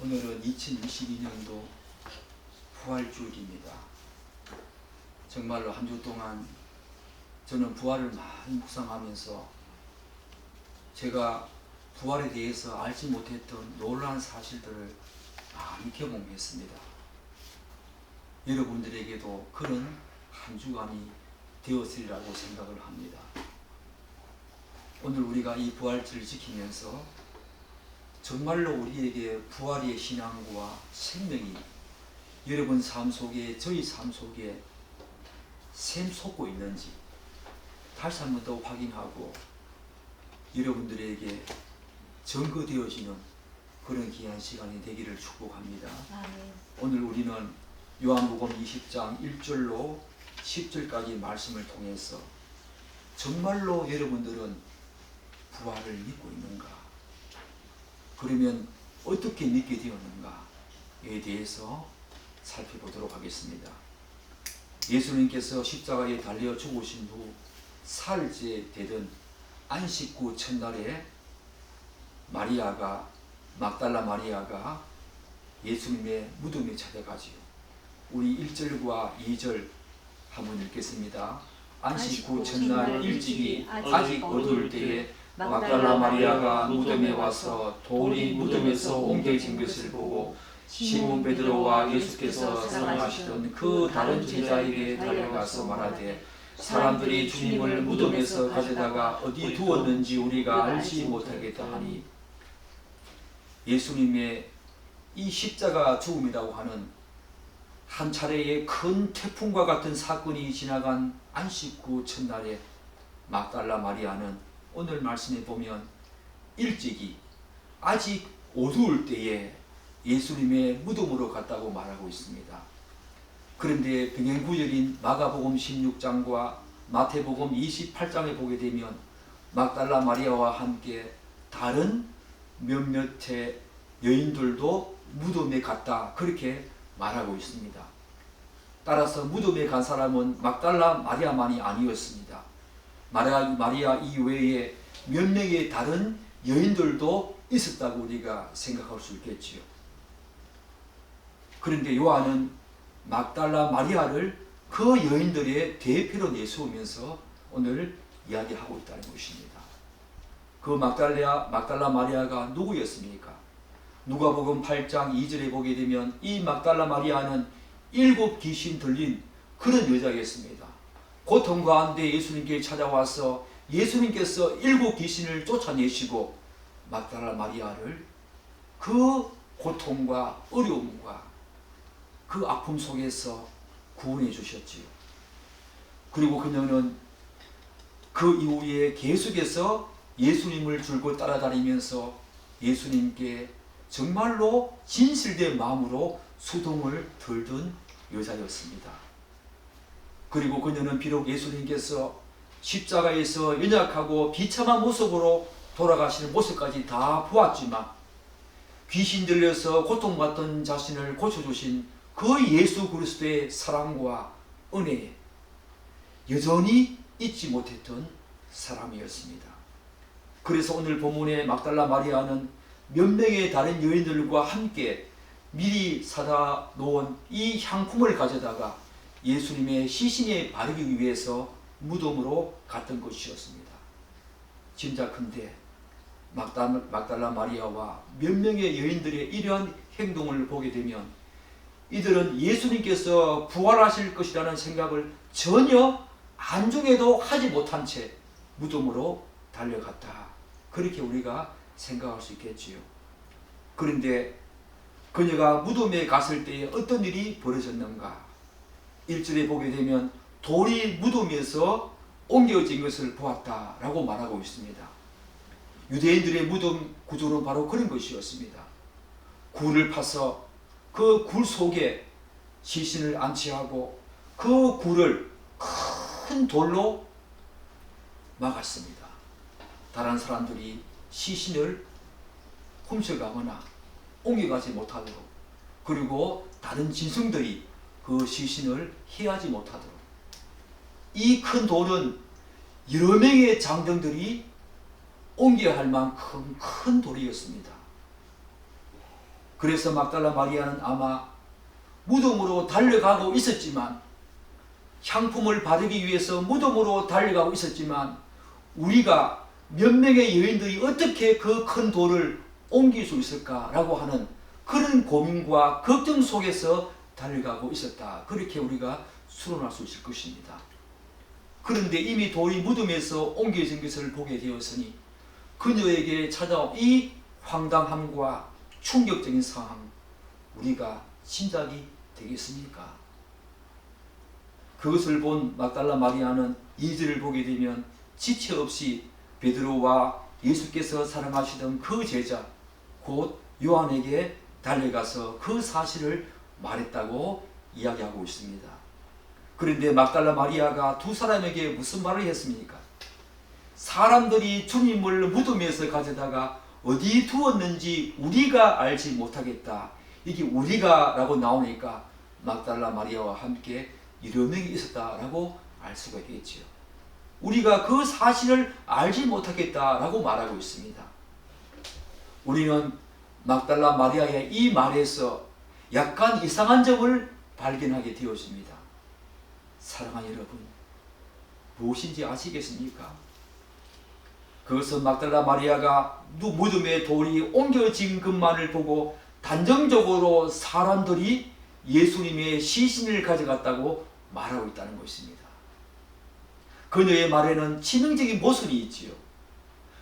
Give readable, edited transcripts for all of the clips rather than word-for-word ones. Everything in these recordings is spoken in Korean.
오늘은 2022년도 부활주일입니다. 정말로 한 주 동안 저는 부활을 많이 묵상하면서 제가 부활에 대해서 알지 못했던 놀라운 사실들을 많이 경험했습니다. 여러분들에게도 그런 한 주간이 되었으리라고 생각을 합니다. 오늘 우리가 이 부활절을 지키면서 정말로 우리에게 부활의 신앙과 생명이 여러분 삶 속에, 저희 삶 속에 샘솟고 있는지 다시 한 번 더 확인하고 여러분들에게 증거되어지는 그런 귀한 시간이 되기를 축복합니다. 오늘 우리는 요한복음 20장 1절로 10절까지 말씀을 통해서 정말로 여러분들은 부활을 믿고 있는가? 그러면 어떻게 믿게 되었는가에 대해서 살펴보도록 하겠습니다. 예수님께서 십자가에 달려 죽으신 후 사흘째 되던 안식구 첫날에 막달라 마리아가 예수님의 무덤에 찾아가지요. 우리 1절과 2절 한번 읽겠습니다. 안식구 첫날 일찍이 아직 어두울 때에 막달라 마리아가 무덤에 와서 돌이 무덤에서 옮겨진 것을 보고 시몬 베드로와 예수께서 사랑하시던 그 다른 제자에게 달려가서 말하되 사람들이 주님을 무덤에서 가져다가 어디 두었는지 우리가 알지 못하겠다 하니, 예수님의 이 십자가 죽음이라고 하는 한 차례의 큰 태풍과 같은 사건이 지나간 안식구 첫날에 막달라 마리아는 오늘 말씀에 보면 일찍이 아직 어두울 때에 예수님의 무덤으로 갔다고 말하고 있습니다. 그런데 병행구절인 마가복음 16장과 마태복음 28장에 보게 되면 막달라 마리아와 함께 다른 몇몇의 여인들도 무덤에 갔다, 그렇게 말하고 있습니다. 따라서 무덤에 간 사람은 막달라 마리아만이 아니었습니다. 마리아 이외에 몇 명의 다른 여인들도 있었다고 우리가 생각할 수 있겠지요. 그런데 요한은 막달라 마리아를 그 여인들의 대표로 내세우면서 오늘 이야기하고 있다는 것입니다. 그 막달라 마리아가 누구였습니까? 누가복음 8장 2절에 보게 되면 이 막달라 마리아는 7 귀신 들린 그런 여자였습니다. 고통 가운데 예수님께 찾아와서 예수님께서 7 귀신을 쫓아내시고 막달라 마리아를 그 고통과 어려움과 그 아픔 속에서 구원해 주셨지요. 그리고 그녀는 그 이후에 계속해서 예수님을 줄곧 따라다니면서 예수님께 정말로 진실된 마음으로 수동을 들던 여자였습니다. 그리고 그녀는 비록 예수님께서 십자가에서 연약하고 비참한 모습으로 돌아가시는 모습까지 다 보았지만 귀신 들려서 고통받던 자신을 고쳐주신 그 예수 그리스도의 사랑과 은혜에 여전히 잊지 못했던 사람이었습니다. 그래서 오늘 본문의 막달라 마리아는 몇 명의 다른 여인들과 함께 미리 사다 놓은 이 향품을 가져다가 예수님의 시신에 바르기 위해서 무덤으로 갔던 것이었습니다. 짐작컨대 막달라 마리아와 몇 명의 여인들의 이러한 행동을 보게 되면 이들은 예수님께서 부활하실 것이라는 생각을 전혀 안중에도 하지 못한 채 무덤으로 달려갔다, 그렇게 우리가 생각할 수 있겠지요. 그런데 그녀가 무덤에 갔을 때에 어떤 일이 벌어졌는가? 1절에 보게 되면 돌이 무덤에서 옮겨진 것을 보았다라고 말하고 있습니다. 유대인들의 무덤 구조는 바로 그런 것이었습니다. 굴을 파서 그 굴 속에 시신을 안치하고 그 굴을 큰 돌로 막았습니다. 다른 사람들이 시신을 훔쳐가거나 옮겨가지 못하도록, 그리고 다른 짐승들이 그 시신을 해하지 못하도록. 이 큰 돌은 여러 명의 장병들이 옮겨야 할 만큼 큰 돌이었습니다. 그래서 막달라 마리아는 아마 무덤으로 달려가고 있었지만, 향품을 바르기 위해서 무덤으로 달려가고 있었지만, 우리가 몇 명의 여인들이 어떻게 그 큰 돌을 옮길 수 있을까라고 하는 그런 고민과 걱정 속에서 달려가고 있었다. 그렇게 우리가 수론할 수 있을 것입니다. 그런데 이미 돌이 무덤에서 옮겨진 것을 보게 되었으니 그녀에게 찾아온 이 황당함과 충격적인 상황, 우리가 짐작이 되겠습니까? 그것을 본 막달라 마리아는 2절을 보게 되면 지체 없이 베드로와 예수께서 사랑하시던 그 제자 곧 요한에게 달려가서 그 사실을 말했다고 이야기하고 있습니다. 그런데 막달라 마리아가 두 사람에게 무슨 말을 했습니까? 사람들이 주님을 무덤에서 가져다가 어디 두었는지 우리가 알지 못하겠다. 이게 우리가 라고 나오니까 막달라 마리아와 함께 여러 명이 있었다라고 알 수가 있겠지요. 우리가 그 사실을 알지 못하겠다라고 말하고 있습니다. 우리는 막달라 마리아의 이 말에서 약간 이상한 점을 발견하게 되었습니다. 사랑하는 여러분, 무엇인지 아시겠습니까? 그것은 막달라 마리아가 무덤에 돌이 옮겨진 것만을 보고 단정적으로 사람들이 예수님의 시신을 가져갔다고 말하고 있다는 것입니다. 그녀의 말에는 치명적인 모순이 있지요.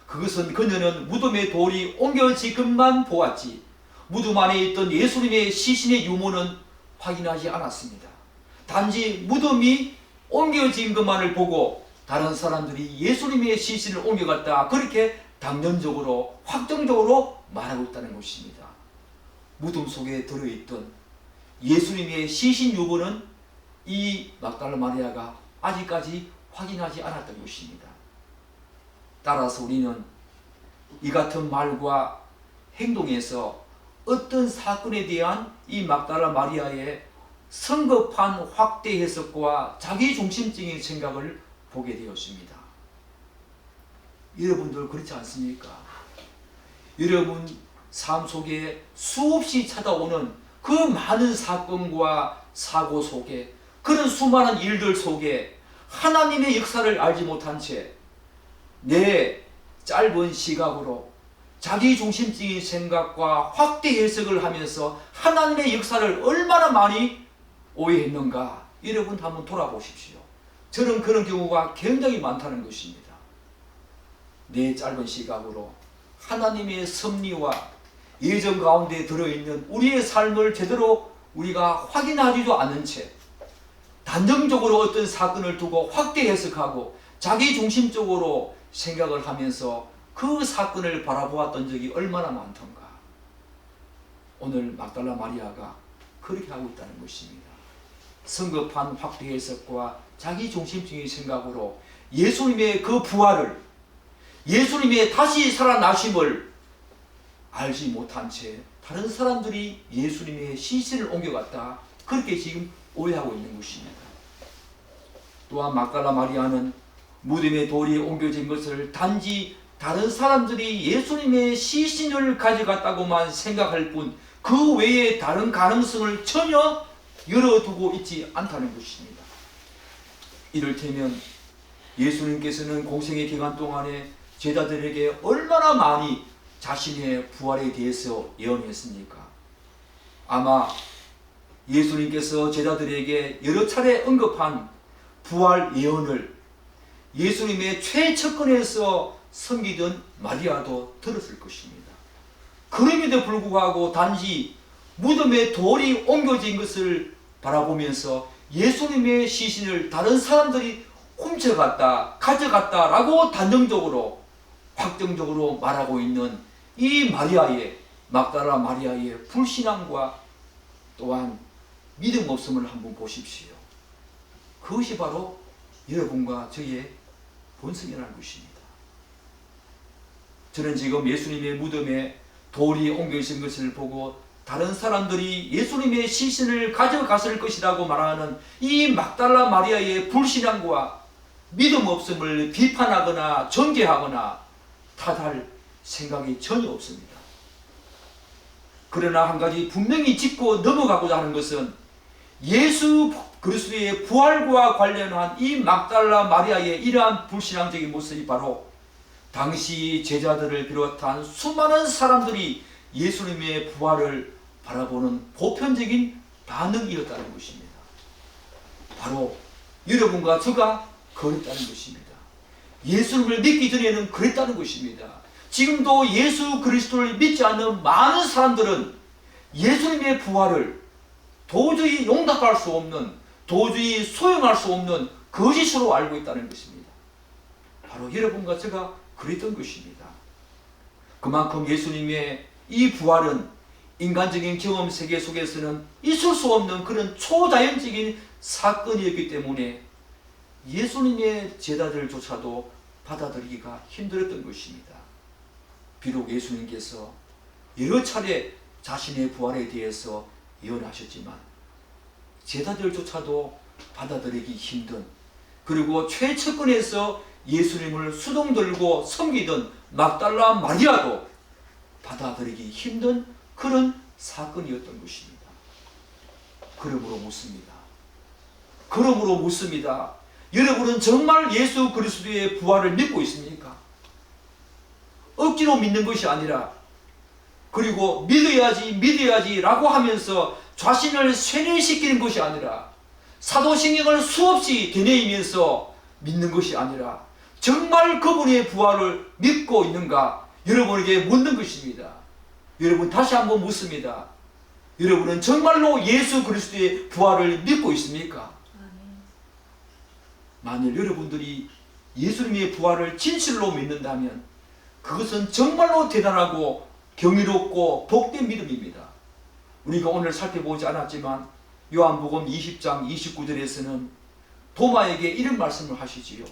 그것은 그녀는 무덤에 돌이 옮겨진 것만 보았지 무덤 안에 있던 예수님의 시신의 유무는 확인하지 않았습니다. 단지 무덤이 옮겨진 것만을 보고 다른 사람들이 예수님의 시신을 옮겨갔다, 그렇게 당연적으로 확정적으로 말하고 있다는 것입니다. 무덤 속에 들어있던 예수님의 시신 유무는 이 막달라 마리아가 아직까지 확인하지 않았던 것입니다. 따라서 우리는 이 같은 말과 행동에서 어떤 사건에 대한 이 막달라 마리아의 성급한 확대 해석과 자기중심적인 생각을 보게 되었습니다. 여러분들 그렇지 않습니까? 여러분 삶 속에 수없이 찾아오는 그 많은 사건과 사고 속에, 그런 수많은 일들 속에 하나님의 역사를 알지 못한 채 내 짧은 시각으로 자기중심적인 생각과 확대 해석을 하면서 하나님의 역사를 얼마나 많이 오해했는가, 여러분 한번 돌아보십시오. 저는 그런 경우가 굉장히 많다는 것입니다. 내 짧은 시각으로 하나님의 섭리와 예정 가운데 들어있는 우리의 삶을 제대로 우리가 확인하지도 않은 채 단정적으로 어떤 사건을 두고 확대 해석하고 자기중심적으로 생각을 하면서 그 사건을 바라보았던 적이 얼마나 많던가. 오늘 막달라 마리아가 그렇게 하고 있다는 것입니다. 성급한 확대 해석과 자기중심적인 생각으로 예수님의 그 부활을, 예수님의 다시 살아나심을 알지 못한 채 다른 사람들이 예수님의 시신을 옮겨갔다, 그렇게 지금 오해하고 있는 것입니다. 또한 막달라 마리아는 무덤에 돌이 옮겨진 것을 단지 다른 사람들이 예수님의 시신을 가져갔다고만 생각할 뿐 그 외에 다른 가능성을 전혀 열어두고 있지 않다는 것입니다. 이를테면 예수님께서는 공생의 기간 동안에 제자들에게 얼마나 많이 자신의 부활에 대해서 예언했습니까? 아마 예수님께서 제자들에게 여러 차례 언급한 부활 예언을 예수님의 최측근에서 섬기던 마리아도 들었을 것입니다. 그럼에도 불구하고 단지 무덤에 돌이 옮겨진 것을 바라보면서 예수님의 시신을 다른 사람들이 훔쳐갔다, 가져갔다라고 단정적으로 확정적으로 말하고 있는 이 마리아의, 막달라 마리아의 불신앙과 또한 믿음 없음을 한번 보십시오. 그것이 바로 여러분과 저의 본성이라는 것입니다. 저는 지금 예수님의 무덤에 돌이 옮겨진 것을 보고 다른 사람들이 예수님의 시신을 가져갔을 것이라고 말하는 이 막달라 마리아의 불신앙과 믿음 없음을 비판하거나 정죄하거나 탓할 생각이 전혀 없습니다. 그러나 한 가지 분명히 짚고 넘어가고자 하는 것은 예수 그리스도의 부활과 관련한 이 막달라 마리아의 이러한 불신앙적인 모습이 바로 당시 제자들을 비롯한 수많은 사람들이 예수님의 부활을 바라보는 보편적인 반응이었다는 것입니다. 바로 여러분과 저가 그랬다는 것입니다. 예수님을 믿기 전에는 그랬다는 것입니다. 지금도 예수 그리스도를 믿지 않는 많은 사람들은 예수님의 부활을 도저히 용납할 수 없는, 도저히 소용할 수 없는 거짓으로 알고 있다는 것입니다. 바로 여러분과 제가 그랬던 것입니다. 그만큼 예수님의 이 부활은 인간적인 경험 세계 속에서는 있을 수 없는 그런 초자연적인 사건이었기 때문에 예수님의 제자들조차도 받아들이기가 힘들었던 것입니다. 비록 예수님께서 여러 차례 자신의 부활에 대해서 예언하셨지만 제자들조차도 받아들이기 힘든, 그리고 최측근에서 예수님을 수동 들고 섬기던 막달라 마리아도 받아들이기 힘든 그런 사건이었던 것입니다. 그러므로 묻습니다. 여러분은 정말 예수 그리스도의 부활을 믿고 있습니까? 억지로 믿는 것이 아니라, 그리고 믿어야지 라고 하면서 자신을 쇠뇌시키는 것이 아니라, 사도신경을 수없이 되뇌이면서 믿는 것이 아니라 정말 그분의 부활을 믿고 있는가 여러분에게 묻는 것입니다. 여러분, 다시 한번 묻습니다. 여러분은 정말로 예수 그리스도의 부활을 믿고 있습니까? 만일 여러분들이 예수님의 부활을 진실로 믿는다면 그것은 정말로 대단하고 경이롭고 복된 믿음입니다. 우리가 오늘 살펴보지 않았지만 요한복음 20장 29절에서는 도마에게 이런 말씀을 하시지요.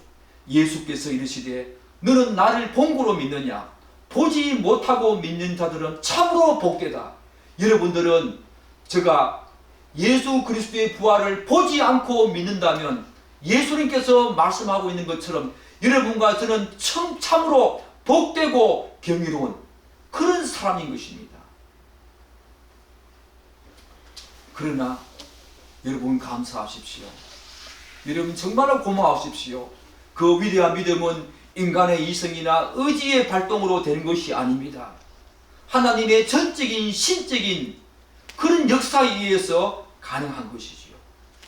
예수께서 이르시되 너는 나를 본고로 믿느냐? 보지 못하고 믿는 자들은 참으로 복되다. 여러분들은 제가 예수 그리스도의 부활을 보지 않고 믿는다면 예수님께서 말씀하고 있는 것처럼 여러분과 저는 참으로 복되고 경이로운 그런 사람인 것입니다. 그러나 여러분 감사하십시오. 여러분 정말로 고마우십시오. 그 위대한 믿음은 인간의 이성이나 의지의 발동으로 되는 것이 아닙니다. 하나님의 전적인 신적인 그런 역사에 의해서 가능한 것이지요.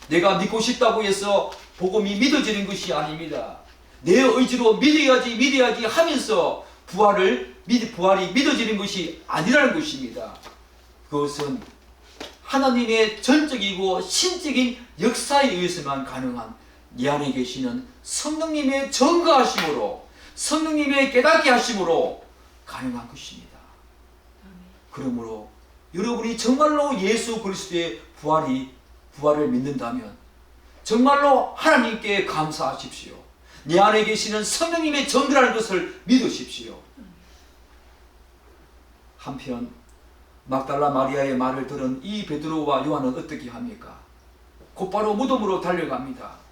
내가 믿고 싶다고 해서 복음이 믿어지는 것이 아닙니다. 내 의지로 믿어야지 하면서 부활이 믿어지는 것이 아니라는 것입니다. 그것은 하나님의 전적이고 신적인 역사에 의해서만 가능한 내 안에 계시는 성령님의 증거하심으로, 성령님의 깨닫게 하심으로 가능한 것입니다. 그러므로 여러분이 정말로 예수 그리스도의 부활을 믿는다면 정말로 하나님께 감사하십시오. 내 안에 계시는 성령님의 증거라는 것을 믿으십시오. 한편 막달라 마리아의 말을 들은 이 베드로와 요한은 어떻게 합니까? 곧바로 무덤으로 달려갑니다.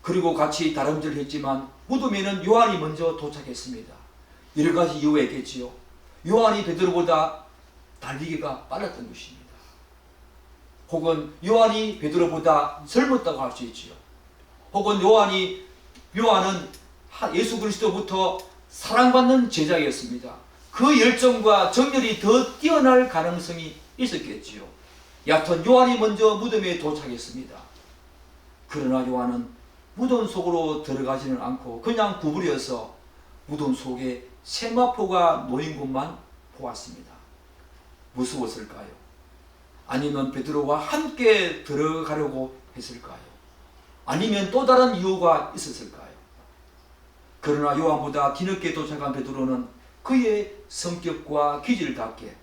그리고 같이 다름질을 했지만 무덤에는 요한이 먼저 도착했습니다. 여러 가지 이유가 있겠지요. 요한이 베드로보다 달리기가 빨랐던 것입니다. 혹은 요한이 베드로보다 젊었다고 할 수 있지요. 혹은 요한은 예수 그리스도부터 사랑받는 제자였습니다. 그 열정과 정열이 더 뛰어날 가능성이 있었겠지요. 여하튼 요한이 먼저 무덤에 도착했습니다. 그러나 요한은 무덤 속으로 들어가지는 않고 그냥 구부려서 무덤 속에 세마포가 놓인 곳만 보았습니다. 무서웠을까요? 아니면 베드로와 함께 들어가려고 했을까요? 아니면 또 다른 이유가 있었을까요? 그러나 요한보다 뒤늦게 도착한 베드로는 그의 성격과 기질답게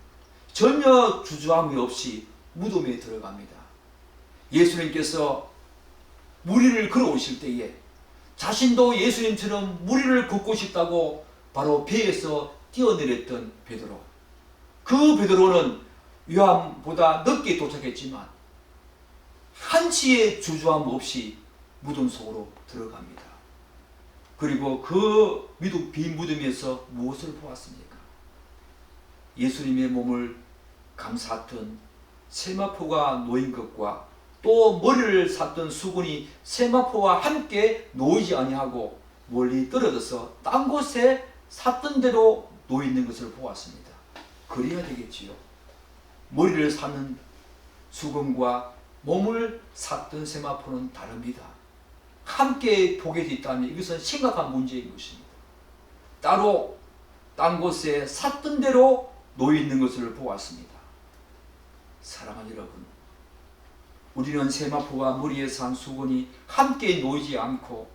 전혀 주저함이 없이 무덤에 들어갑니다. 예수님께서 무리를 걸어오실 때에 자신도 예수님처럼 무리를 걷고 싶다고 바로 배에서 뛰어내렸던 베드로. 그 베드로는 요한보다 늦게 도착했지만 한치의 주저함 없이 무덤 속으로 들어갑니다. 그리고 그 빈 무덤에서 무엇을 보았습니까? 예수님의 몸을 감쌌던 세마포가 놓인 것과 또 머리를 샀던 수군이 세마포와 함께 놓이지 아니하고 멀리 떨어져서 딴 곳에 샀던 대로 놓여 있는 것을 보았습니다. 그래야 되겠지요. 머리를 사는 수군과 몸을 샀던 세마포는 다릅니다. 함께 보게 됐다면 이것은 심각한 문제인 것입니다. 따로 딴 곳에 샀던 대로 놓여 있는 것을 보았습니다. 사랑하는 여러분, 우리는 세마포와 머리에 산 수건이 함께 놓이지 않고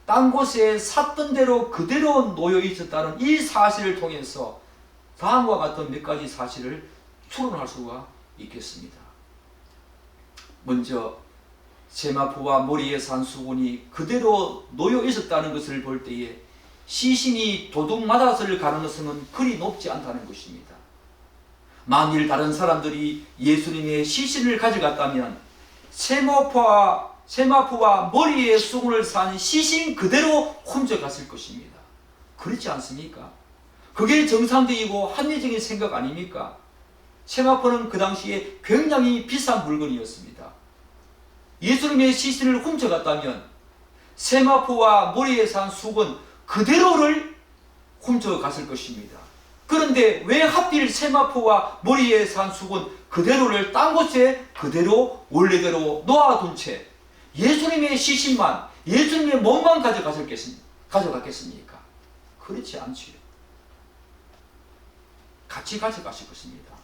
딴 곳에 샀던 대로 그대로 놓여 있었다는 이 사실을 통해서 다음과 같은 몇 가지 사실을 추론할 수가 있겠습니다. 먼저 세마포와 머리에 산 수건이 그대로 놓여 있었다는 것을 볼 때에 시신이 도둑 맞았을 가능성은 그리 높지 않다는 것입니다. 만일 다른 사람들이 예수님의 시신을 가져갔다면 세마포와 머리에 수건을 산 시신 그대로 훔쳐갔을 것입니다. 그렇지 않습니까? 그게 정상적이고 합리적인 생각 아닙니까? 세마포는 그 당시에 굉장히 비싼 물건이었습니다. 예수님의 시신을 훔쳐갔다면 세마포와 머리에 산 수건 그대로를 훔쳐갔을 것입니다. 그런데 왜 하필 세마포와 머리에 산 수건 그대로를 딴 곳에 그대로 원래대로 놓아둔 채 예수님의 시신만, 예수님의 몸만 가져갔겠습니까? 그렇지 않지요. 같이 가져가실 것입니다.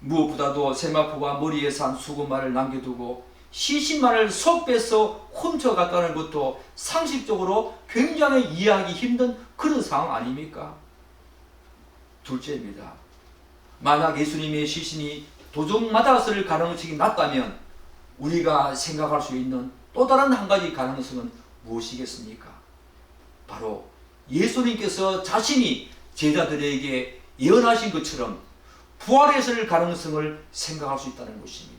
무엇보다도 세마포와 머리에 산 수건만을 남겨두고 시신만을 속 빼서 훔쳐갔다는 것도 상식적으로 굉장히 이해하기 힘든 그런 상황 아닙니까? 둘째입니다. 만약 예수님의 시신이 도둑 맞았을 가능성이 낮다면 우리가 생각할 수 있는 또 다른 한 가지 가능성은 무엇이겠습니까? 바로 예수님께서 자신이 제자들에게 예언하신 것처럼 부활했을 가능성을 생각할 수 있다는 것입니다.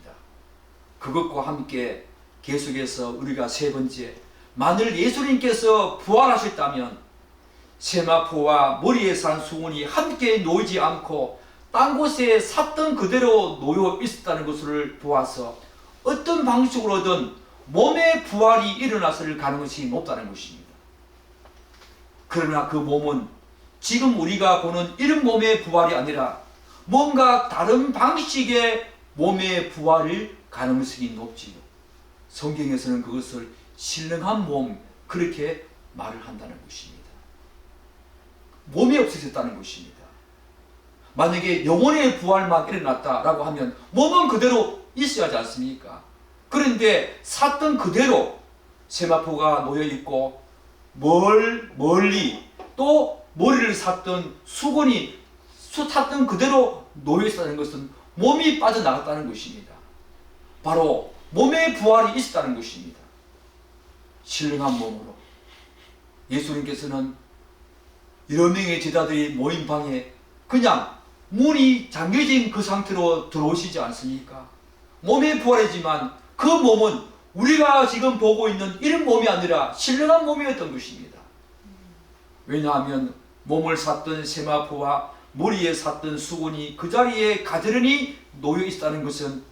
그것과 함께 계속해서 우리가 세 번째, 만일 예수님께서 부활하셨다면 세마포와 머리에 산 수건이 함께 놓이지 않고 딴 곳에 샀던 그대로 놓여 있었다는 것을 보아서 어떤 방식으로든 몸의 부활이 일어났을 가능성이 높다는 것입니다. 그러나 그 몸은 지금 우리가 보는 이런 몸의 부활이 아니라 뭔가 다른 방식의 몸의 부활일 가능성이 높지요. 성경에서는 그것을 신령한 몸, 그렇게 말을 한다는 것입니다. 몸이 없어졌다는 것입니다. 만약에 영혼의 부활만 일어났다라고 하면 몸은 그대로 있어야 하지 않습니까? 그런데 샀던 그대로 세마포가 놓여있고 멀리 또 머리를 샀던 수건이 탔던 그대로 놓여있다는 것은 몸이 빠져나갔다는 것입니다. 바로 몸의 부활이 있었다는 것입니다. 신령한 몸으로 예수님께서는 여러 명의 제자들이 모인 방에 그냥 문이 잠겨진 그 상태로 들어오시지 않습니까? 몸의 부활이지만 그 몸은 우리가 지금 보고 있는 이런 몸이 아니라 신령한 몸이었던 것입니다. 왜냐하면 몸을 샀던 세마포와 머리에 샀던 수건이 그 자리에 가지런히 놓여 있다는 것은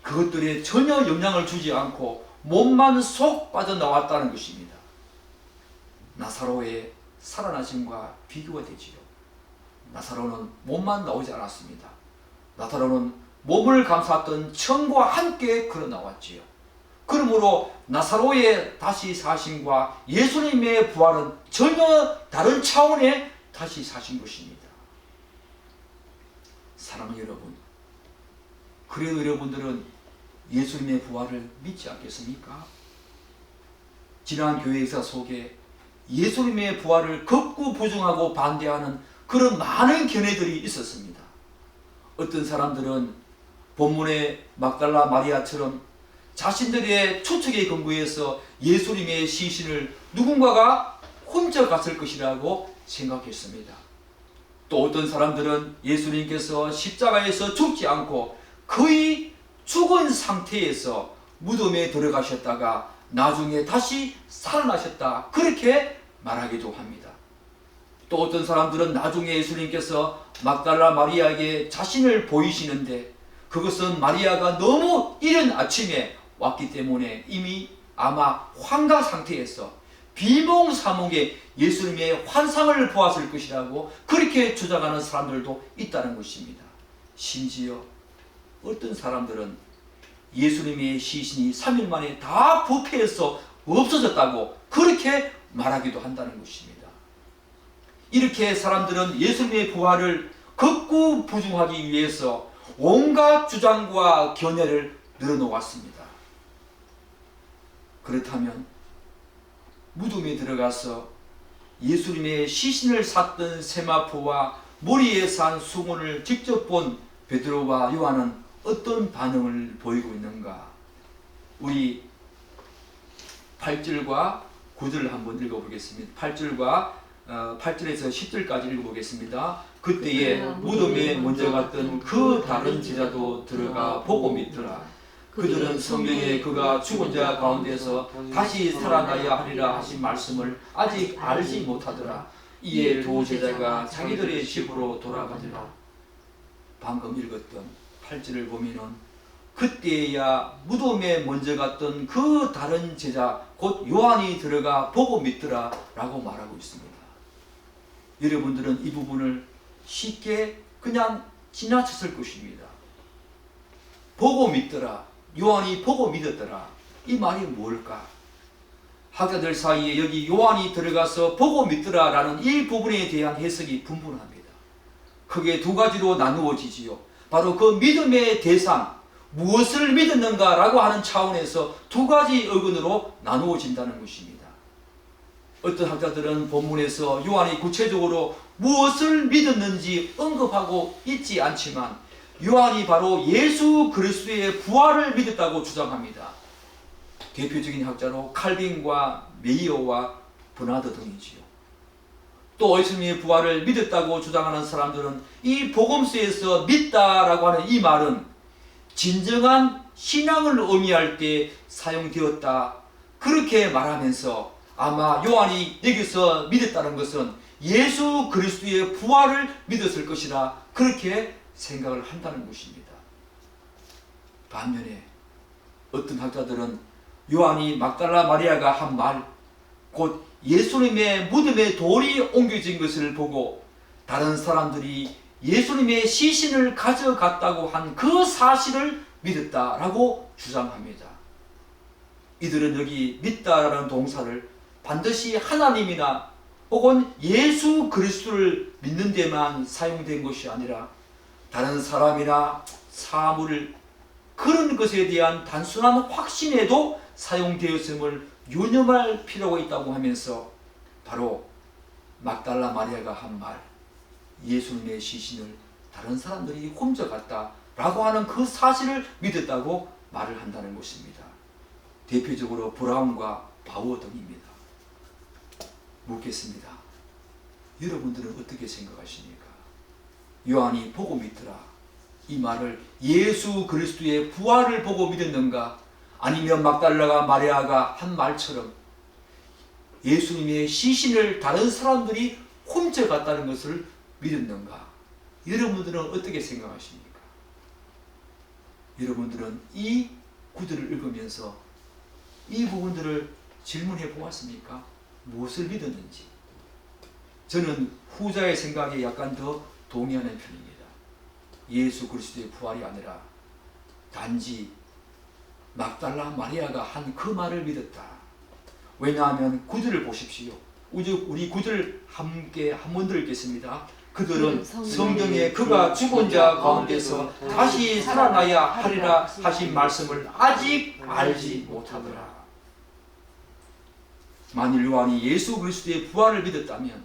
그것들에 전혀 영향을 주지 않고 몸만 쏙 빠져나왔다는 것입니다. 나사로의 살아나심과 비교가 되지요. 나사로는 몸만 나오지 않았습니다. 나사로는 몸을 감쌌던 천과 함께 걸어 나왔지요. 그러므로 나사로의 다시 사심과 예수님의 부활은 전혀 다른 차원의 다시 사신 것입니다. 사랑하는 여러분, 그래도 여러분들은 예수님의 부활을 믿지 않겠습니까? 지난 교회 역사 속에 예수님의 부활을 극구 부정하고 반대하는 그런 많은 견해들이 있었습니다. 어떤 사람들은 본문의 막달라 마리아처럼 자신들의 추측에 근거해서 예수님의 시신을 누군가가 훔쳐갔을 것이라고 생각했습니다. 또 어떤 사람들은 예수님께서 십자가에서 죽지 않고 거의 죽은 상태에서 무덤에 들어가셨다가 나중에 다시 살아나셨다, 그렇게 말하기도 합니다. 또 또 어떤 사람들은 나중에 예수님께서 막달라 마리아에게 자신을 보이시는데 그것은 마리아가 너무 이른 아침에 왔기 때문에 이미 아마 환각 상태에서 비몽사몽에 예수님의 환상을 보았을 것이라고 그렇게 주장하는 사람들도 있다는 것입니다. 심지어 어떤 사람들은 예수님의 시신이 3일 만에 다 부패해서 없어졌다고 그렇게 말하기도 한다는 것입니다. 이렇게 사람들은 예수님의 부활을 극구 부정하기 위해서 온갖 주장과 견해를 늘어놓았습니다. 그렇다면 무덤에 들어가서 예수님의 시신을 샀던 세마포와 머리에 산 수건을 직접 본 베드로와 요한은 어떤 반응을 보이고 있는가? 우리 8절과 9절을 한번 읽어보겠습니다. 8절에서 10절까지 읽어보겠습니다. 그때에 무덤에 먼저 갔던 그 다른 제자도 들어가 보고 믿더라. 그들은 성경에 그가 죽은 자 가운데서 다시 살아나야 하리라 하신 말씀을 아직 알지 못하더라. 이에 두 제자가 자기들의 집으로 돌아가니라. 방금 읽었던 8절을 보면은 그때야 무덤에 먼저 갔던 그 다른 제자 곧 요한이 들어가 보고 믿더라 라고 말하고 있습니다. 여러분들은 이 부분을 쉽게 그냥 지나쳤을 것입니다. 보고 믿더라, 요한이 보고 믿었더라, 이 말이 뭘까? 학자들 사이에 여기 요한이 들어가서 보고 믿더라 라는 이 부분에 대한 해석이 분분합니다. 크게 두 가지로 나누어지지요. 바로 그 믿음의 대상, 무엇을 믿었는가 라고 하는 차원에서 두 가지 의견으로 나누어진다는 것입니다. 어떤 학자들은 본문에서 요한이 구체적으로 무엇을 믿었는지 언급하고 있지 않지만 요한이 바로 예수 그리스도의 부활을 믿었다고 주장합니다. 대표적인 학자로 칼빈과 메이어와 버나드 등이지요. 또 예수님의 부활을 믿었다고 주장하는 사람들은 이 복음서에서 믿다라고 하는 이 말은 진정한 신앙을 의미할 때 사용되었다, 그렇게 말하면서 아마 요한이 여기서 믿었다는 것은 예수 그리스도의 부활을 믿었을 것이라 그렇게 생각을 한다는 것입니다. 반면에 어떤 학자들은 요한이 막달라 마리아가 한 말, 곧 예수님의 무덤에 돌이 옮겨진 것을 보고 다른 사람들이 예수님의 시신을 가져갔다고 한 그 사실을 믿었다라고 주장합니다. 이들은 여기 믿다라는 동사를 반드시 하나님이나 혹은 예수 그리스도를 믿는 데만 사용된 것이 아니라 다른 사람이나 사물, 그런 것에 대한 단순한 확신에도 사용되었음을 유념할 필요가 있다고 하면서 바로 막달라 마리아가 한 말, 예수님의 시신을 다른 사람들이 훔쳐갔다라고 하는 그 사실을 믿었다고 말을 한다는 것입니다. 대표적으로 브라운과 바우어 등입니다. 묻겠습니다. 여러분들은 어떻게 생각하십니까? 요한이 보고 믿더라, 이 말을 예수 그리스도의 부활을 보고 믿었는가? 아니면 막달라 마리아가 한 말처럼 예수님의 시신을 다른 사람들이 훔쳐갔다는 것을 믿었는가? 여러분들은 어떻게 생각하십니까? 여러분들은 이 구절을 읽으면서 이 부분들을 질문해 보았습니까? 무엇을 믿었는지. 저는 후자의 생각에 약간 더 동의하는 편입니다. 예수 그리스도의 부활이 아니라 단지 막달라 마리아가 한 그 말을 믿었다. 왜냐하면 구절을 보십시오. 우리 구절 함께 한번 더 읽겠습니다. 그들은 성경에 그가 죽은 자 가운데서 다시 살아나야 하리라 하신 말씀을 아직 알지 못하더라. 만일 요한이 예수 그리스도의 부활을 믿었다면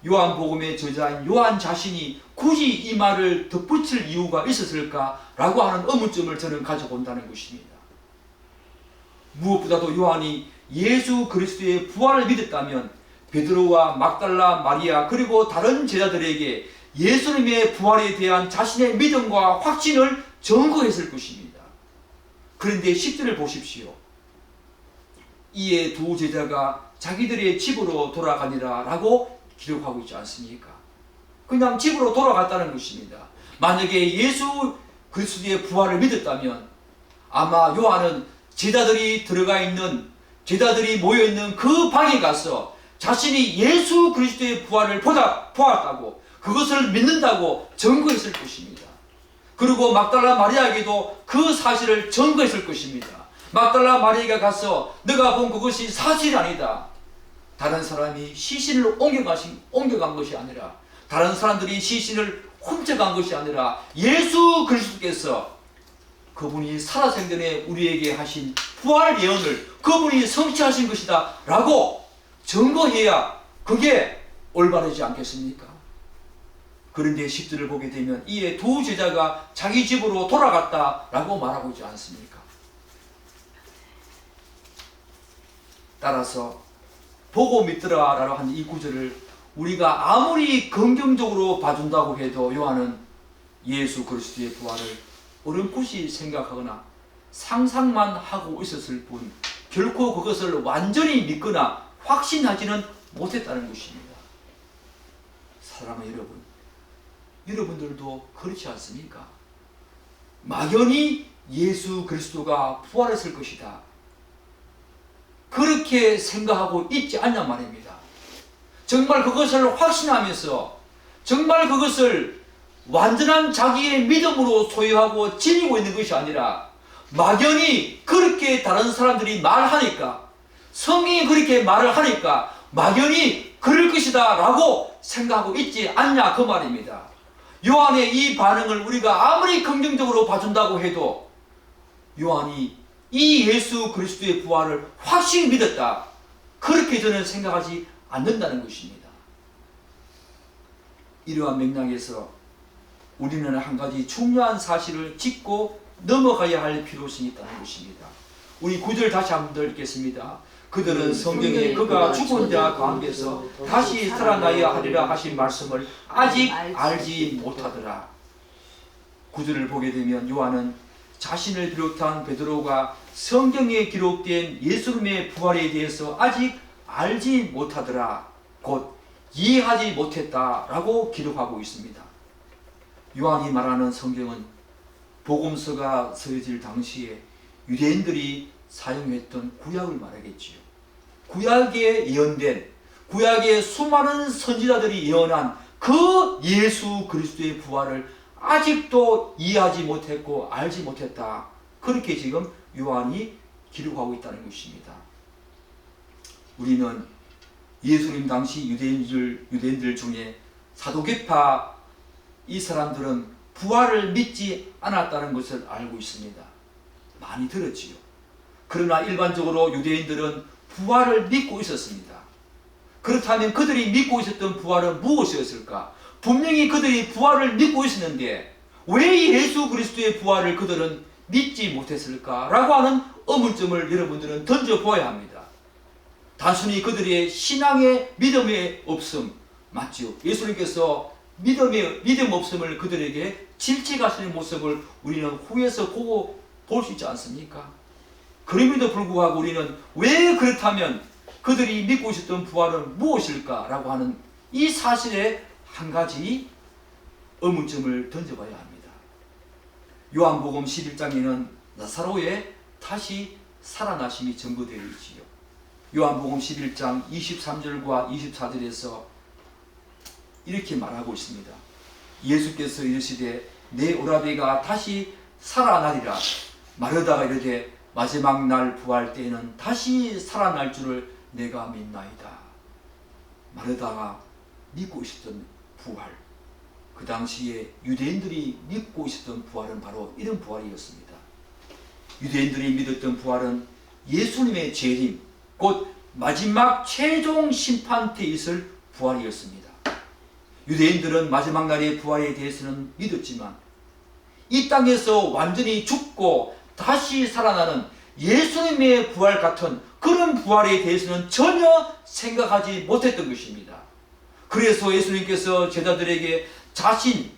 요한복음의 저자인 요한 자신이 굳이 이 말을 덧붙일 이유가 있었을까라고 하는 의문점을 저는 가져본다는 것입니다. 무엇보다도 요한이 예수 그리스도의 부활을 믿었다면 베드로와 막달라 마리아 그리고 다른 제자들에게 예수님의 부활에 대한 자신의 믿음과 확신을 증거했을 것입니다. 그런데 10절을 보십시오. 이에 두 제자가 자기들의 집으로 돌아가니라 라고 기록하고 있지 않습니까? 그냥 집으로 돌아갔다는 것입니다. 만약에 예수 그리스도의 부활을 믿었다면 아마 요한은 제자들이 모여 있는 그 방에 가서 자신이 예수 그리스도의 부활을 보았다고, 그것을 믿는다고 증거했을 것입니다. 그리고 막달라 마리아에게도 그 사실을 증거했을 것입니다. 막달라 마리아가 가서 너가 본 그것이 사실이 아니다. 다른 사람이 시신을 옮겨간 것이 아니라, 다른 사람들이 시신을 훔쳐간 것이 아니라 예수 그리스도께서 그분이 살아생전에 우리에게 하신 부활 예언을 그분이 성취하신 것이다 라고 증거해야 그게 올바르지 않겠습니까? 그런데 10절을 보게 되면 이에 두 제자가 자기 집으로 돌아갔다라고 말하고 있지 않습니까? 따라서 보고 믿더라 라고 하는 이 구절을 우리가 아무리 긍정적으로 봐준다고 해도 요한은 예수 그리스도의 부활을 어렴풋이 생각하거나 상상만 하고 있었을 뿐 결코 그것을 완전히 믿거나 확신하지는 못했다는 것입니다. 사랑하는 여러분, 여러분들도 그렇지 않습니까? 막연히 예수 그리스도가 부활했을 것이다, 그렇게 생각하고 있지 않냔 말입니다. 정말 그것을 확신하면서 정말 그것을 완전한 자기의 믿음으로 소유하고 지니고 있는 것이 아니라 막연히 그렇게 다른 사람들이 말하니까, 성경이 그렇게 말을 하니까 막연히 그럴 것이다 라고 생각하고 있지 않냐 그 말입니다. 요한의 이 반응을 우리가 아무리 긍정적으로 봐준다고 해도 요한이 이 예수 그리스도의 부활을 확실히 믿었다, 그렇게 저는 생각하지 않는다는 것입니다. 이러한 맥락에서 우리는 한 가지 중요한 사실을 짚고 넘어가야 할 필요성이 있다는 것입니다. 우리 9절 다시 한번 더 읽겠습니다. 그들은 성경에 그가 죽은 자 가운데서 다시 살아나야 하리라 하신 말씀을 아직 알지 못하더라. 9절을 보게 되면 요한은 자신을 비롯한 베드로가 성경에 기록된 예수님의 부활에 대해서 아직 알지 못하더라, 곧 이해하지 못했다라고 기록하고 있습니다. 요한이 말하는 성경은 복음서가 쓰여질 당시에 유대인들이 사용했던 구약을 말하겠지요. 구약에 예언된, 구약의 수많은 선지자들이 예언한 그 예수 그리스도의 부활을 아직도 이해하지 못했고 알지 못했다, 그렇게 지금 요한이 기록하고 있다는 것입니다. 우리는 예수님 당시 유대인들 중에 사도계파 이 사람들은 부활을 믿지 않았다는 것을 알고 있습니다. 많이 들었지요. 그러나 일반적으로 유대인들은 부활을 믿고 있었습니다. 그렇다면 그들이 믿고 있었던 부활은 무엇이었을까? 분명히 그들이 부활을 믿고 있었는데 왜 예수 그리스도의 부활을 그들은 믿지 못했을까라고 하는 의문점을 여러분들은 던져보아야 합니다. 단순히 그들의 신앙의 믿음의 없음, 맞죠? 예수님께서 믿음 없음을 그들에게 질책하시는 모습을 우리는 후에서 볼 수 있지 않습니까? 그럼에도 불구하고 우리는 왜 그렇다면 그들이 믿고 있었던 부활은 무엇일까라고 하는 이 사실에 한 가지 의문점을 던져봐야 합니다. 요한복음 11장에는 나사로의 다시 살아나심이 증거되어 있지요. 요한복음 11장 23절과 24절에서 이렇게 말하고 있습니다. 예수께서 이르시되 내 오라비가 다시 살아나리라. 마르다가 이르되 마지막 날 부활 때에는 다시 살아날 줄을 내가 믿나이다. 마르다가 믿고 있었던 부활, 그 당시에 유대인들이 믿고 있었던 부활은 바로 이런 부활이었습니다. 유대인들이 믿었던 부활은 예수님의 재림, 곧 마지막 최종 심판 때 있을 부활이었습니다. 유대인들은 마지막 날의 부활에 대해서는 믿었지만 이 땅에서 완전히 죽고 다시 살아나는 예수님의 부활 같은 그런 부활에 대해서는 전혀 생각하지 못했던 것입니다. 그래서 예수님께서 제자들에게 자신이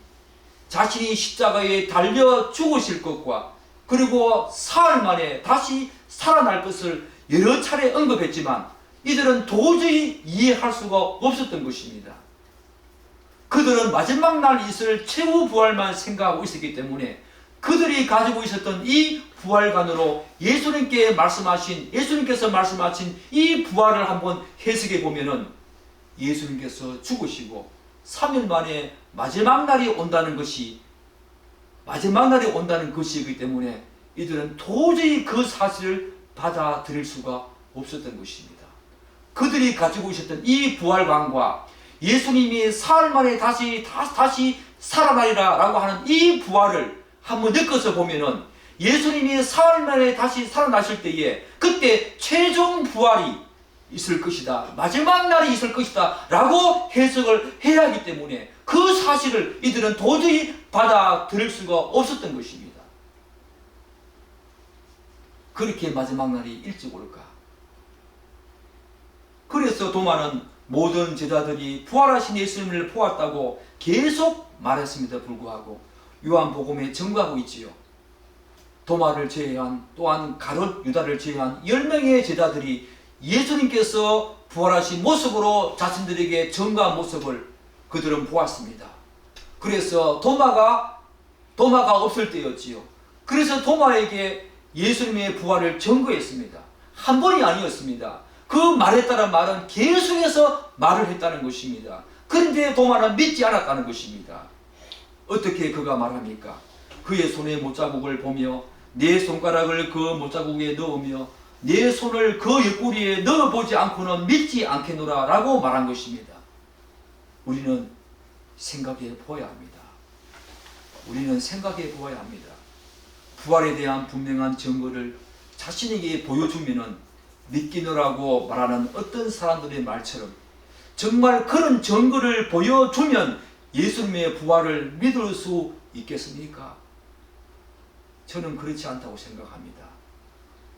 십자가에 달려 죽으실 것과 그리고 사흘 만에 다시 살아날 것을 여러 차례 언급했지만 이들은 도저히 이해할 수가 없었던 것입니다. 그들은 마지막 날 있을 최후 부활만 생각하고 있었기 때문에 그들이 가지고 있었던 이 부활관으로 예수님께서 말씀하신 이 부활을 한번 해석해 보면은 예수님께서 죽으시고 3일 만에 마지막 날이 온다는 것이기 때문에 이들은 도저히 그 사실을 받아들일 수가 없었던 것입니다. 그들이 가지고 있었던 이 부활관과 예수님이 사흘 만에 다시 살아나리라 라고 하는 이 부활을 한번 느껴서 보면은 예수님이 사흘 만에 다시 살아나실 때에 그때 최종 부활이 있을 것이다, 마지막 날이 있을 것이다 라고 해석을 해야 하기 때문에 그 사실을 이들은 도저히 받아들일 수가 없었던 것입니다. 그렇게 마지막 날이 일찍 올까? 그래서 도마는 모든 제자들이 부활하신 예수님을 보았다고 계속 말했음에도 불구하고 요한복음에 증거하고 있지요. 도마를 제외한, 또한 가룟 유다를 제외한 10명의 제자들이 예수님께서 부활하신 모습으로 자신들에게 증거한 모습을 그들은 보았습니다. 그래서 도마가 없을 때였지요. 그래서 도마에게 예수님의 부활을 증거했습니다. 한 번이 아니었습니다. 그 말했다는 말은 계속해서 말을 했다는 것입니다. 그런데 도마는 믿지 않았다는 것입니다. 어떻게 그가 말합니까? 그의 손의 못자국을 보며 내 손가락을 그 못자국에 넣으며 내 손을 그 옆구리에 넣어보지 않고는 믿지 않겠노라 라고 말한 것입니다. 우리는 생각해 보아야 합니다. 부활에 대한 분명한 증거를 자신에게 보여주면은 믿기노라고 말하는 어떤 사람들의 말처럼 정말 그런 증거를 보여주면 예수님의 부활을 믿을 수 있겠습니까? 저는 그렇지 않다고 생각합니다.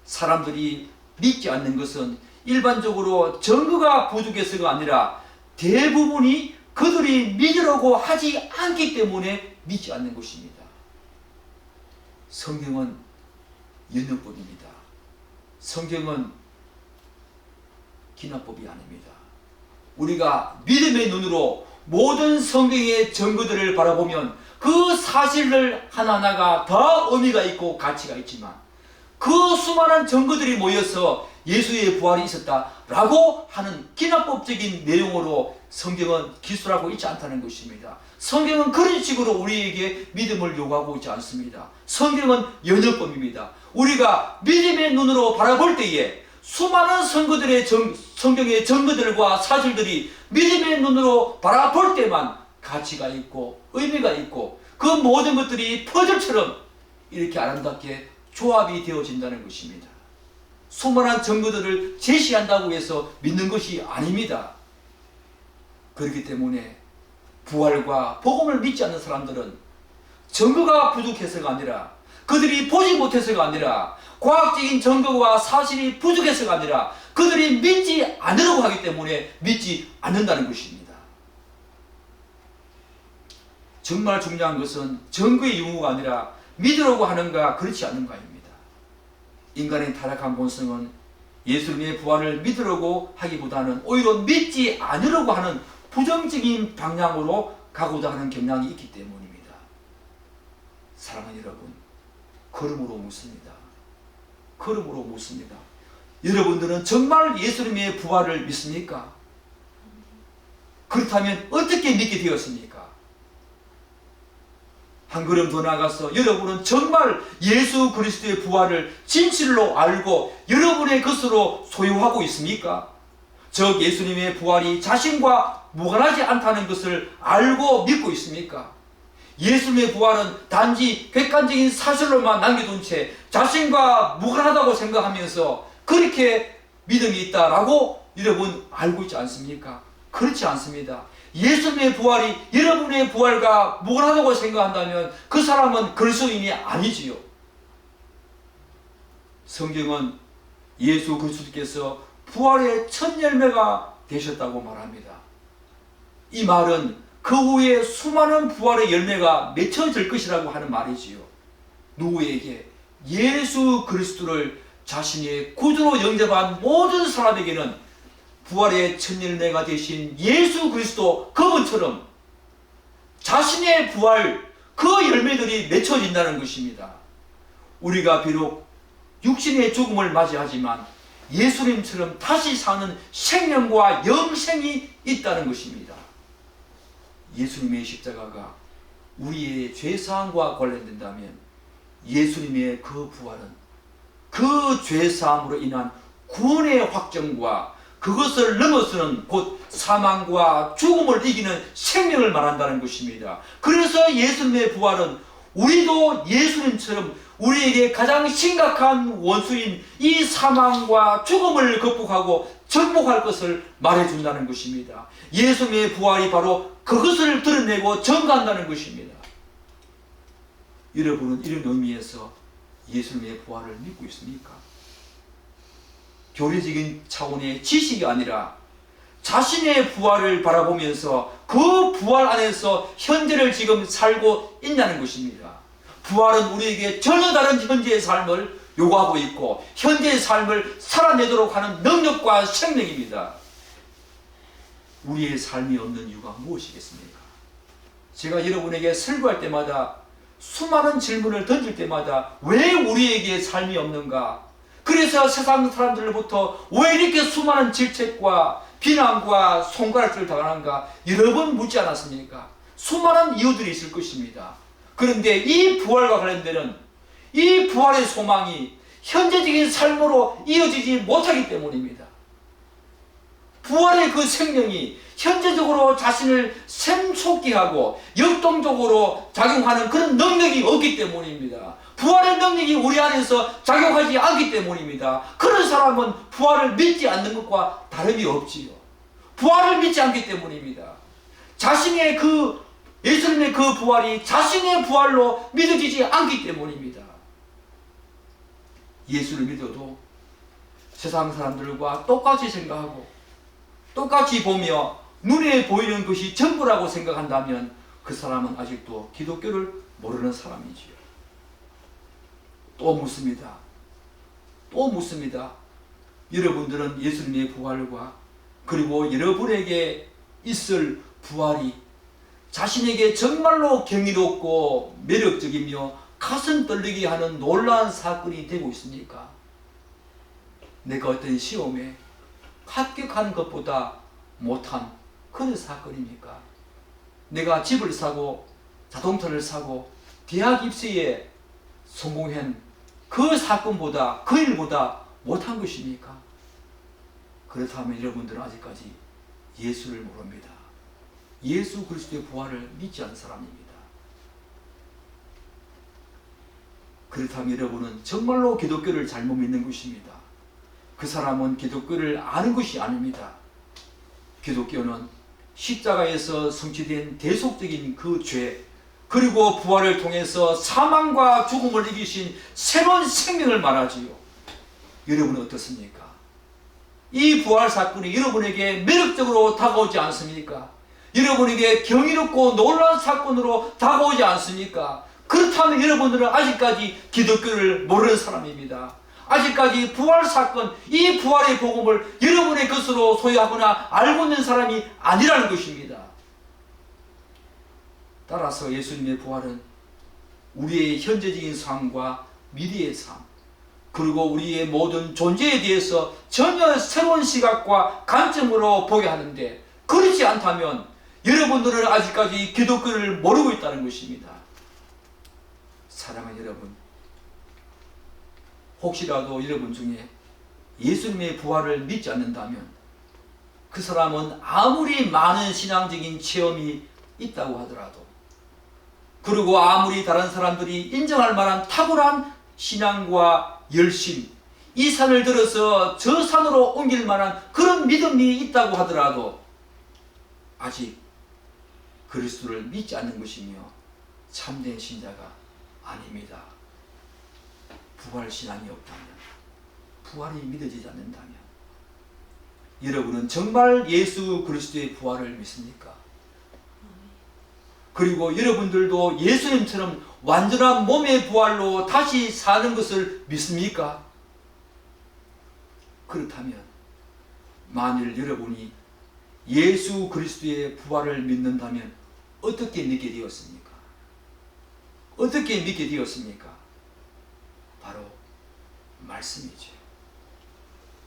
사람들이 믿지 않는 것은 일반적으로 증거가 부족해서가 아니라 대부분이 그들이 믿으려고 하지 않기 때문에 믿지 않는 것입니다. 성경은 연역법입니다. 성경은 기납법이 아닙니다. 우리가 믿음의 눈으로 모든 성경의 증거들을 바라보면 그 사실들 하나하나가 다 의미가 있고 가치가 있지만 그 수많은 증거들이 모여서 예수의 부활이 있었다라고 하는 기납법적인 내용으로 성경은 기술하고 있지 않다는 것입니다. 성경은 그런 식으로 우리에게 믿음을 요구하고 있지 않습니다. 성경은 연역법입니다. 우리가 믿음의 눈으로 바라볼 때에 수많은 성경의 증거들과 사실들이 믿음의 눈으로 바라볼 때만 가치가 있고 의미가 있고 그 모든 것들이 퍼즐처럼 이렇게 아름답게 조합이 되어진다는 것입니다. 수많은 증거들을 제시한다고 해서 믿는 것이 아닙니다. 그렇기 때문에 부활과 복음을 믿지 않는 사람들은 증거가 부족해서가 아니라 그들이 보지 못해서가 아니라 과학적인 증거와 사실이 부족해서가 아니라 그들이 믿지 않으려고 하기 때문에 믿지 않는다는 것입니다. 정말 중요한 것은 증거의 유무가 아니라 믿으려고 하는가 그렇지 않는가입니다. 인간의 타락한 본성은 예수님의 부활을 믿으려고 하기보다는 오히려 믿지 않으려고 하는 부정적인 방향으로 가고자 하는 경향이 있기 때문입니다. 사랑하는 여러분, 걸음으로 묻습니다. 여러분들은 정말 예수님의 부활을 믿습니까? 그렇다면 어떻게 믿게 되었습니까? 한 걸음 더 나아가서 여러분은 정말 예수 그리스도의 부활을 진실로 알고 여러분의 것으로 소유하고 있습니까? 즉 예수님의 부활이 자신과 무관하지 않다는 것을 알고 믿고 있습니까? 예수님의 부활은 단지 객관적인 사실로만 남겨둔 채 자신과 무관하다고 생각하면서 그렇게 믿음이 있다라고 여러분 알고 있지 않습니까? 그렇지 않습니다. 예수님의 부활이 여러분의 부활과 무관하다고 생각한다면 그 사람은 그리스도인이 아니지요. 성경은 예수 그리스도께서 부활의 첫 열매가 되셨다고 말합니다. 이 말은 그 후에 수많은 부활의 열매가 맺혀질 것이라고 하는 말이지요. 누구에게? 예수 그리스도를 자신의 구주로 영접한 모든 사람에게는 부활의 첫 열매가 되신 예수 그리스도 그분처럼 자신의 부활 그 열매들이 맺혀진다는 것입니다. 우리가 비록 육신의 죽음을 맞이하지만 예수님처럼 다시 사는 생명과 영생이 있다는 것입니다. 예수님의 십자가가 우리의 죄사함과 관련된다면 예수님의 그 부활은 그 죄사함으로 인한 구원의 확정과 그것을 넘어서는 곧 사망과 죽음을 이기는 생명을 말한다는 것입니다. 그래서 예수님의 부활은 우리도 예수님처럼 우리에게 가장 심각한 원수인 이 사망과 죽음을 극복하고 정복할 것을 말해준다는 것입니다. 예수님의 부활이 바로 그것을 드러내고 증거한다는 것입니다. 여러분은 이런 의미에서 예수님의 부활을 믿고 있습니까? 교리적인 차원의 지식이 아니라 자신의 부활을 바라보면서 그 부활 안에서 현재를 지금 살고 있냐는 것입니다. 부활은 우리에게 전혀 다른 현재의 삶을 요구하고 있고 현재의 삶을 살아내도록 하는 능력과 생명입니다. 우리의 삶이 없는 이유가 무엇이겠습니까? 제가 여러분에게 설교할 때마다 수많은 질문을 던질 때마다 왜 우리에게 삶이 없는가? 그래서 세상 사람들로부터 왜 이렇게 수많은 질책과 비난과 손가락질을 당하는가? 여러 번 묻지 않았습니까? 수많은 이유들이 있을 것입니다. 그런데 이 부활과 관련되는 이 부활의 소망이 현재적인 삶으로 이어지지 못하기 때문입니다. 부활의 그 생명이 현재적으로 자신을 샘솟게 하고 역동적으로 작용하는 그런 능력이 없기 때문입니다. 부활의 능력이 우리 안에서 작용하지 않기 때문입니다. 그런 사람은 부활을 믿지 않는 것과 다름이 없지요. 부활을 믿지 않기 때문입니다. 자신의 그 예수님의 그 부활이 자신의 부활로 믿어지지 않기 때문입니다. 예수를 믿어도 세상 사람들과 똑같이 생각하고 똑같이 보며 눈에 보이는 것이 전부라고 생각한다면 그 사람은 아직도 기독교를 모르는 사람이지요. 또 묻습니다. 여러분들은 예수님의 부활과 그리고 여러분에게 있을 부활이 자신에게 정말로 경이롭고 매력적이며 가슴 떨리게 하는 놀라운 사건이 되고 있습니까? 내가 어떤 시험에 합격한 것보다 못한 그런 사건입니까? 내가 집을 사고 자동차를 사고 대학 입시에 성공한 그 사건보다 그 일보다 못한 것입니까? 그렇다면 여러분들은 아직까지 예수를 모릅니다. 예수 그리스도의 부활을 믿지 않는 사람입니다. 그렇다면 여러분은 정말로 기독교를 잘못 믿는 것입니다. 그 사람은 기독교를 아는 것이 아닙니다. 기독교는 십자가에서 성취된 대속적인 그 죄, 그리고 부활을 통해서 사망과 죽음을 이기신 새로운 생명을 말하지요. 여러분은 어떻습니까? 이 부활 사건이 여러분에게 매력적으로 다가오지 않습니까? 여러분에게 경이롭고 놀라운 사건으로 다가오지 않습니까? 그렇다면 여러분들은 아직까지 기독교를 모르는 사람입니다. 아직까지 부활 사건, 이 부활의 복음을 여러분의 것으로 소유하거나 알고 있는 사람이 아니라는 것입니다. 따라서 예수님의 부활은 우리의 현재적인 삶과 미래의 삶, 그리고 우리의 모든 존재에 대해서 전혀 새로운 시각과 관점으로 보게 하는데, 그렇지 않다면 여러분들은 아직까지 기독교를 모르고 있다는 것입니다. 사랑하는 여러분, 혹시라도 여러분 중에 예수님의 부활을 믿지 않는다면 그 사람은 아무리 많은 신앙적인 체험이 있다고 하더라도, 그리고 아무리 다른 사람들이 인정할 만한 탁월한 신앙과 열심, 이 산을 들어서 저 산으로 옮길 만한 그런 믿음이 있다고 하더라도 아직 그리스도를 믿지 않는 것이며 참된 신자가 아닙니다. 부활신앙이 없다면, 부활이 믿어지지 않는다면 여러분은 정말 예수 그리스도의 부활을 믿습니까? 그리고 여러분들도 예수님처럼 완전한 몸의 부활로 다시 사는 것을 믿습니까? 그렇다면 만일 여러분이 예수 그리스도의 부활을 믿는다면 어떻게 믿게 되었습니까? 어떻게 믿게 되었습니까? 바로 말씀이죠.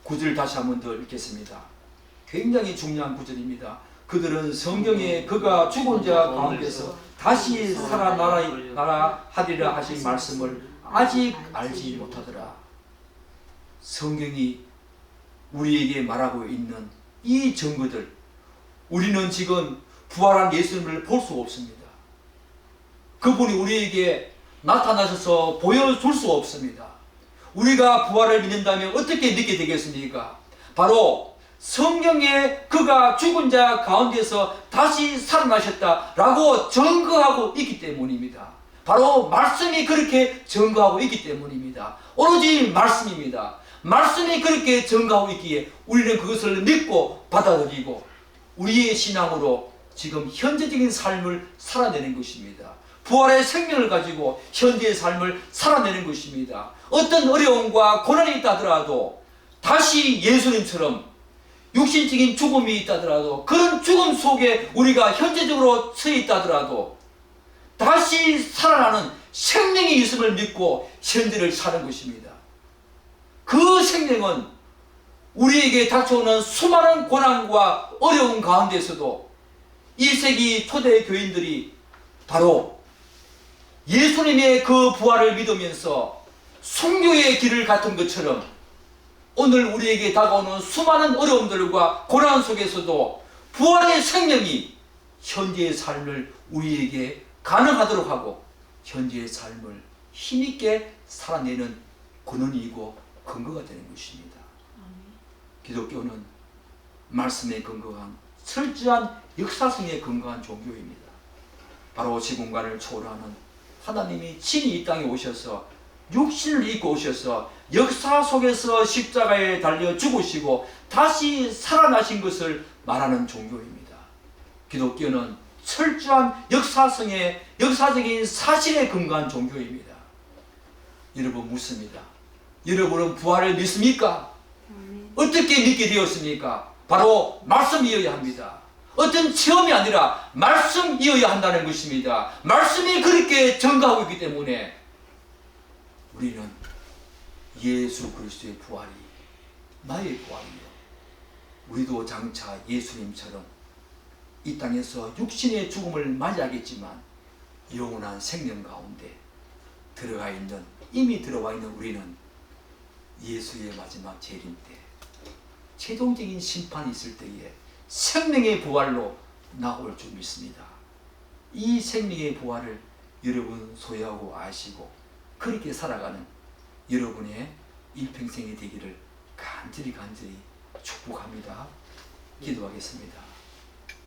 9절 다시 한번 더 읽겠습니다. 굉장히 중요한 구절입니다. 그들은 성경에 그가 죽은 자 가운데서 다시 살아나라 하리라 하신 말씀을 아직 알지 못하더라. 성경이 우리에게 말하고 있는 이 증거들, 우리는 지금 부활한 예수님을 볼 수 없습니다. 그분이 우리에게 나타나셔서 보여줄 수 없습니다. 우리가 부활을 믿는다면 어떻게 믿게 되겠습니까? 바로 성경에 그가 죽은 자 가운데서 다시 살아나셨다라고 증거하고 있기 때문입니다. 바로 말씀이 그렇게 증거하고 있기 때문입니다. 오로지 말씀입니다. 말씀이 그렇게 증거하고 있기에 우리는 그것을 믿고 받아들이고 우리의 신앙으로 지금 현재적인 삶을 살아내는 것입니다. 부활의 생명을 가지고 현재의 삶을 살아내는 것입니다. 어떤 어려움과 고난이 있다 하더라도 다시 예수님처럼 육신적인 죽음이 있다 하더라도 그런 죽음 속에 우리가 현재적으로 서 있다 하더라도 다시 살아나는 생명이 있음을 믿고 현재를 사는 것입니다. 그 생명은 우리에게 닥쳐오는 수많은 고난과 어려움 가운데서도 1세기 초대 교인들이 바로 예수님의 그 부활을 믿으면서 순교의 길을 갔던 것처럼 오늘 우리에게 다가오는 수많은 어려움들과 고난 속에서도 부활의 생명이 현재의 삶을 우리에게 가능하도록 하고 현재의 삶을 힘있게 살아내는 근원이고 근거가 되는 것입니다. 기독교는 말씀에 근거한 철저한 역사성에 근거한 종교입니다. 바로 시공간을 초월하는 하나님이 친히 이 땅에 오셔서 육신을 입고 오셔서 역사 속에서 십자가에 달려 죽으시고 다시 살아나신 것을 말하는 종교입니다. 기독교는 철저한 역사적인 사실에 근거한 종교입니다. 여러분 묻습니다. 여러분은 부활을 믿습니까? 어떻게 믿게 되었습니까? 바로 말씀이어야 합니다. 어떤 체험이 아니라 말씀이어야 한다는 것입니다. 말씀이 그렇게 증거하고 있기 때문에 우리는 예수 그리스도의 부활이 나의 부활이요. 우리도 장차 예수님처럼 이 땅에서 육신의 죽음을 맞이하겠지만 영원한 생명 가운데 이미 들어와 있는 우리는 예수의 마지막 재림 때 최종적인 심판이 있을 때에 생명의 부활로 나올 줄 믿습니다. 이 생명의 부활을 여러분 소유하고 아시고 그렇게 살아가는 여러분의 일평생이 되기를 간절히 축복합니다. 기도하겠습니다.